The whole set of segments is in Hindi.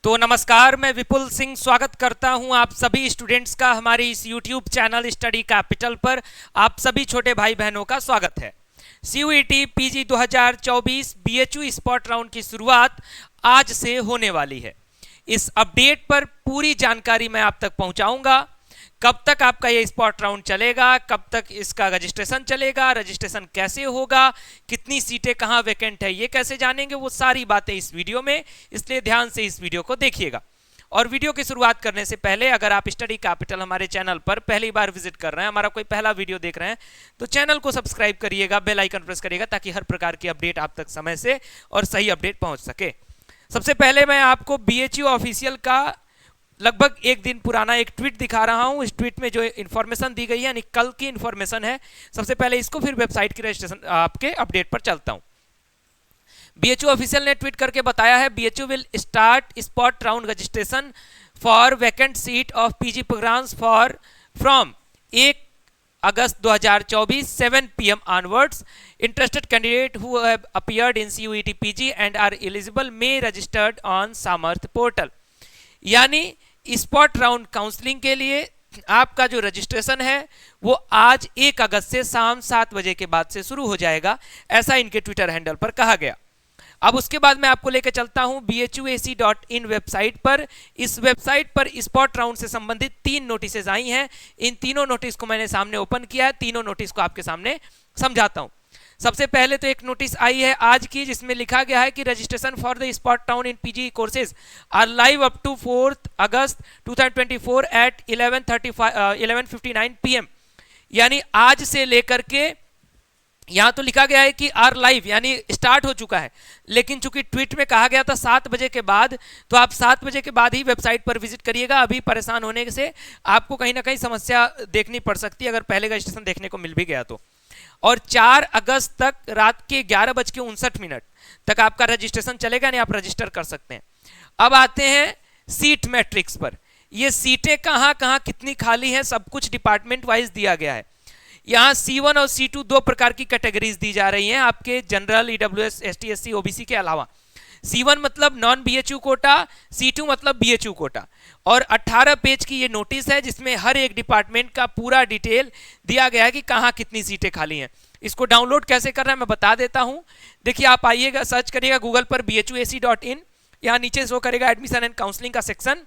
तो नमस्कार, मैं विपुल सिंह स्वागत करता हूं आप सभी स्टूडेंट्स का हमारे इस YouTube चैनल स्टडी कैपिटल पर। आप सभी छोटे भाई बहनों का स्वागत है। CUET PG 2024 BHU spot round की शुरुआत आज से होने वाली है। इस अपडेट पर पूरी जानकारी मैं आप तक पहुंचाऊंगा। कब तक आपका ये स्पॉट राउंड चलेगा, कब तक इसका रजिस्ट्रेशन चलेगा, रजिस्ट्रेशन कैसे होगा, कितनी सीटें कहां वैकेंट है, ये कैसे जानेंगे, वो सारी बातें इस वीडियो में, इसलिए ध्यान से इस वीडियो को देखिएगा। और वीडियो की शुरुआत करने से पहले अगर आप स्टडी कैपिटल हमारे चैनल पर पहली बार विजिट कर रहे हैं, हमारा कोई पहला वीडियो देख रहे हैं, तो चैनल को सब्सक्राइब करिएगा, बेल आइकन प्रेस करिएगा ताकि हर प्रकार की अपडेट आप तक समय से और सही अपडेट पहुंच सके। सबसे पहले मैं आपको BHU ऑफिशियल का लगभग एक दिन पुराना एक ट्वीट दिखा रहा हूं। इस ट्वीट में जो इन्फॉर्मेशन दी गई है यानी कल की इन्फॉर्मेशन है। सबसे पहले इसको, फिर वेबसाइट की रजिस्ट्रेशन आपके अपडेट पर चलता हूं। BHU ऑफिशियल ने ट्वीट करके बताया है, BHU will start spot round registration for vacant seat of PG programmes for from 1 August 2024 7 PM onwards. Interested candidate who have appeared in CUET PG and are eligible may registered on Samarth portal. यानी स्पॉट राउंड काउंसलिंग के लिए आपका जो रजिस्ट्रेशन है वो आज 1 अगस्त से शाम 7 बजे के बाद से शुरू हो जाएगा, ऐसा इनके ट्विटर हैंडल पर कहा गया। अब उसके बाद मैं आपको लेकर चलता हूं bhuac.in वेबसाइट पर। इस वेबसाइट पर स्पॉट राउंड से संबंधित 3 नोटिसेज आई हैं। इन तीनों नोटिस को मैंने सामने ओपन किया है, तीनों नोटिस को आपके सामने समझाता हूं। सबसे पहले तो एक नोटिस आई है आज की, जिसमें लिखा गया है कि registration for the spot round in PG courses are live up to 4 August 2024 at 11:59 PM। यानी आज से लेकर के, यहां तो लिखा गया है कि आर लाइव यानी स्टार्ट हो चुका है, लेकिन चूंकि ट्वीट में कहा गया था 7 बजे के बाद, तो आप 7 बजे के बाद ही वेबसाइट पर विजिट करिएगा। अभी परेशान होने से आपको कहीं ना कहीं समस्या देखनी पड़ सकती है अगर पहले रजिस्ट्रेशन देखने को मिल भी गया तो। और 4 अगस्त तक रात के 11:59 तक आपका रजिस्ट्रेशन चलेगा, यानी आप रजिस्टर कर सकते हैं। अब आते हैं सीट मैट्रिक्स पर। ये सीटें कहां कहां कितनी खाली हैं, सब कुछ डिपार्टमेंट वाइज दिया गया है। यहां C1 और C2 दो प्रकार की कैटेगरीज दी जा रही हैं आपके general, EWS, ST SC OBC के अलावा। C1 मतलब नॉन BHU कोटा, C2 मतलब BHU कोटा। और 18 पेज की ये नोटिस है जिसमें हर एक डिपार्टमेंट का पूरा डिटेल दिया गया है कि कहाँ कितनी सीटें खाली हैं। इसको डाउनलोड कैसे करना है मैं बता देता हूँ। देखिए, आप आइएगा, सर्च करिएगा गूगल पर bhuac.in, यहाँ नीचे शो करेगा एडमिशन एंड काउंसलिंग का सेक्शन।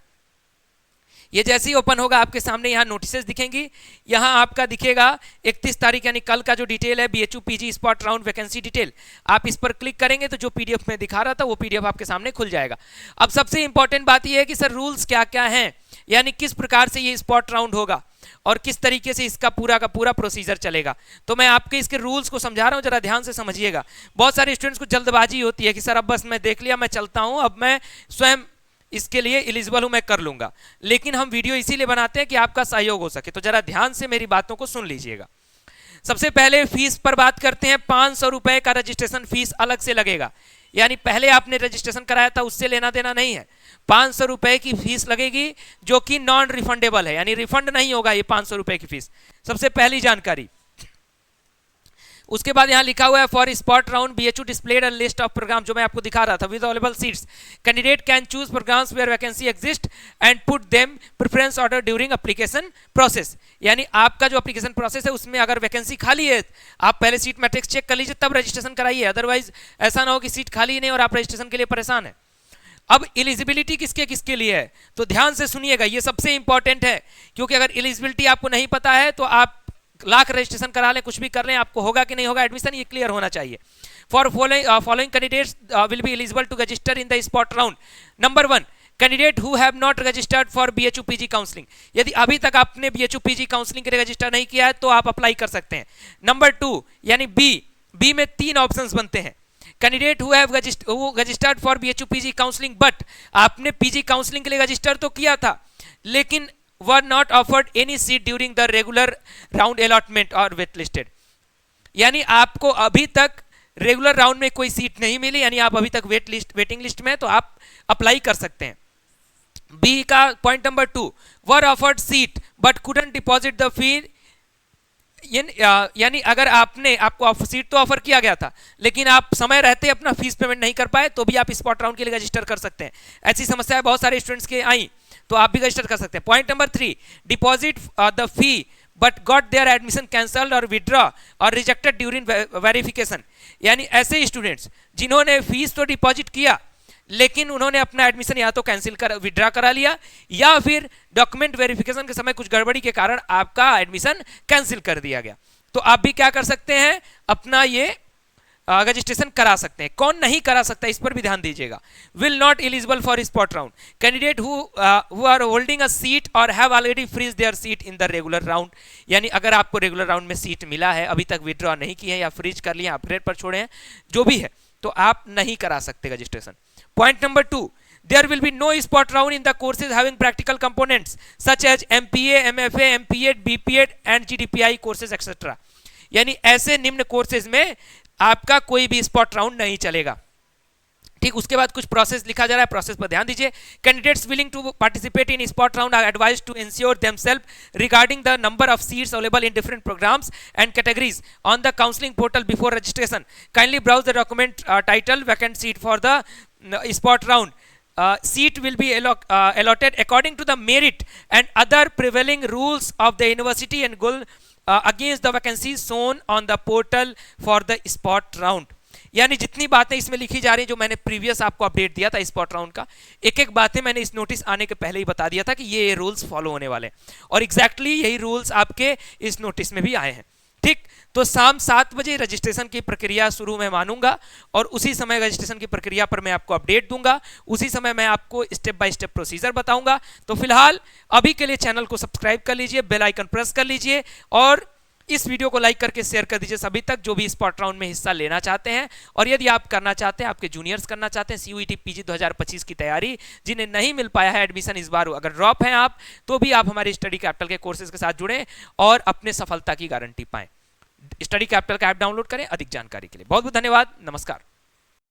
ये जैसे ही ओपन होगा आपके सामने यहाँ नोटिसेस दिखेंगी। यहाँ आपका दिखेगा 31 तारीख यानी कल का जो डिटेल है BHU PG spot round vacancy detail. आप इस पर क्लिक करेंगे तो जो PDF में दिखा रहा था वो PDF आपके सामने खुल जाएगा। अब सबसे इंपॉर्टेंट बात यह है कि सर रूल्स क्या क्या हैं, यानी किस प्रकार से ये स्पॉट राउंड होगा और किस तरीके से इसका पूरा का पूरा प्रोसीजर चलेगा। तो मैं आपके इसके रूल्स को समझा रहा हूँ, जरा ध्यान से समझिएगा। बहुत सारे स्टूडेंट्स को जल्दबाजी होती है कि सर अब बस मैं देख लिया, मैं चलता हूँ, अब मैं स्वयं इसके लिए एलिजिबल हूं, मैं कर लूंगा। लेकिन हम वीडियो इसीलिए बनाते हैं कि आपका सहयोग हो सके। तो जरा ध्यान से मेरी बातों को सुन लीजिएगा। सबसे पहले फीस पर बात करते हैं। 500 रुपए का रजिस्ट्रेशन फीस अलग से लगेगा, यानी पहले आपने रजिस्ट्रेशन कराया था उससे लेना देना नहीं है। 500 रुपए की फीस लगेगी जो कि नॉन रिफंडेबल है, यानी रिफंड नहीं होगा ये 500 रुपए की फीस। सबसे पहली जानकारी। उसके बाद यहां लिखा हुआ है for spot round BHU displayed a list of programme, जो मैं आपको दिखा रहा था, with available seats. Candidate can choose programmes where vacancy exist and put them preference order during application process. यानी आपका जो एप्लीकेशन प्रोसेस है उसमें अगर वैकेंसी खाली है, आप पहले सीट मैट्रिक्स चेक कर लीजिए तब रजिस्ट्रेशन कराइए। अदरवाइज ऐसा ना हो कि सीट खाली नहीं और आप रजिस्ट्रेशन के लिए परेशान है। अब एलिजिबिलिटी किसके किसके लिए है तो ध्यान से सुनिएगा, ये सबसे इंपॉर्टेंट है, क्योंकि अगर एलिजिबिलिटी आपको नहीं पता है तो आप लाख रजिस्ट्रेशन करा लें, कुछ भी कर लें, आपको होगा कि नहीं होगा एडमिशन, ये क्लियर होना चाहिए। For following candidates will be eligible to register in the spot round. Number 1, candidate who have not registered for BHU PG counselling. यदि अभी तक आपने BHU PG काउंसलिंग के लिए रजिस्टर नहीं किया है तो आप अप्लाई कर सकते हैं। नंबर 2 यानी बी में 3 ऑप्शंस बनते हैं। Candidate who have registered for BHU PG counselling, but आपने PG काउंसलिंग के लिए रजिस्टर तो किया था लेकिन were not offered any seat during the regular round allotment or waitlisted। यानी आपको अभी तक रेगुलर राउंड में कोई सीट नहीं मिली, यानी आप अभी तक वेटिंग लिस्ट में, तो आप अप्लाई कर सकते हैं। बी का point number 2, were offered seat but couldn't deposit the fee यानी अगर आपको सीट तो ऑफर किया गया था, लेकिन आप समय रहते अपना फीस पेमेंट नहीं कर पाए, तो भी आप स्पॉट राउंड के लिए रजिस्टर कर सकते हैं। ऐसी समस्याएं बहुत सारे स्टूडेंट्स के आई, तो आप भी रजिस्टर कर सकते हैं। Point number 3, deposit the fee but got there admission cancelled और विड्रॉ और रिजेक्टेड ड्यूरिंग वेरिफिकेशन। यानी ऐसे स्टूडेंट्स जिन्होंने फीस तो डिपॉजिट किया, लेकिन उन्होंने अपना एडमिशन या तो कैंसिल कर विड्रा करा लिया, या फिर डॉक्यूमेंट वेरिफिकेशन के समय कुछ गड़बड़ी के कारण आपका एडमिशन कैंसिल कर दिया गया। तो आप भी क्या कर सकते हैं, अपना ये रजिस्ट्रेशन करा सकते हैं। कौन नहीं करा सकता, इस पर भी ध्यान दीजिएगा। Will not eligible for spot round candidate who are holding a seat और have already freeze their seat in the regular round. यानी अगर आपको रेगुलर राउंड में सीट मिला है, अभी तक विड्रॉ नहीं किए हैं या फ्रीज कर लिए, अपग्रेड पर छोड़े हैं, जो भी है, तो आप नहीं करा सकते registration. Point number 2, there will be no spot round in the courses having practical components such as MPA, MFA, MPEd, BPEd and GDPI courses etc. यानी ऐसे निम्न कोर्सेज में आपका कोई भी स्पॉट राउंड नहीं चलेगा। ठीक, उसके बाद कुछ प्रोसेस लिखा जा रहा है, प्रोसेस पर ध्यान दीजिए। Candidates willing to participate in spot round are advised to ensure themselves regarding the number of seats available in different programmes and categories on the counselling portal before registration. Kindly browse the document title vacant seat for the spot round. Seat will be allotted according to the merit and other prevailing rules of the university and goal against the vacancies shown on the portal for the spot round. यानी जितनी बातें इसमें लिखी जा रही हैं, जो मैंने प्रीवियस आपको अपडेट दिया था स्पॉट राउंड का, एक एक बातें मैंने इस नोटिस आने के पहले ही बता दिया था कि ये रूल्स फॉलो होने वाले हैं, और एग्जैक्टली यही रूल्स आपके इस नोटिस में भी आए हैं। ठीक, तो शाम 7 बजे रजिस्ट्रेशन की प्रक्रिया शुरू मैं मानूंगा, और उसी समय रजिस्ट्रेशन की प्रक्रिया पर मैं आपको अपडेट दूंगा, उसी समय मैं आपको स्टेप बाय स्टेप प्रोसीजर बताऊंगा। तो फिलहाल अभी के लिए चैनल को सब्सक्राइब कर लीजिए, बेल आइकन प्रेस कर लीजिए, और इस वीडियो को लाइक करके शेयर कर दीजिए सभी तक जो भी स्पॉट राउंड में हिस्सा लेना चाहते हैं। और यदि आप करना चाहते हैं, आपके जूनियर्स करना चाहते हैं CUET PG 2025 की तैयारी, जिन्हें नहीं मिल पाया है एडमिशन इस बार, अगर ड्रॉप हैं आप, तो भी आप हमारे स्टडी कैपिटल के कोर्सेज के साथ जुड़ें और अपने सफलता की गारंटी पाएं। स्टडी कैपिटल का ऐप डाउनलोड करें अधिक जानकारी के लिए। बहुत बहुत धन्यवाद, नमस्कार।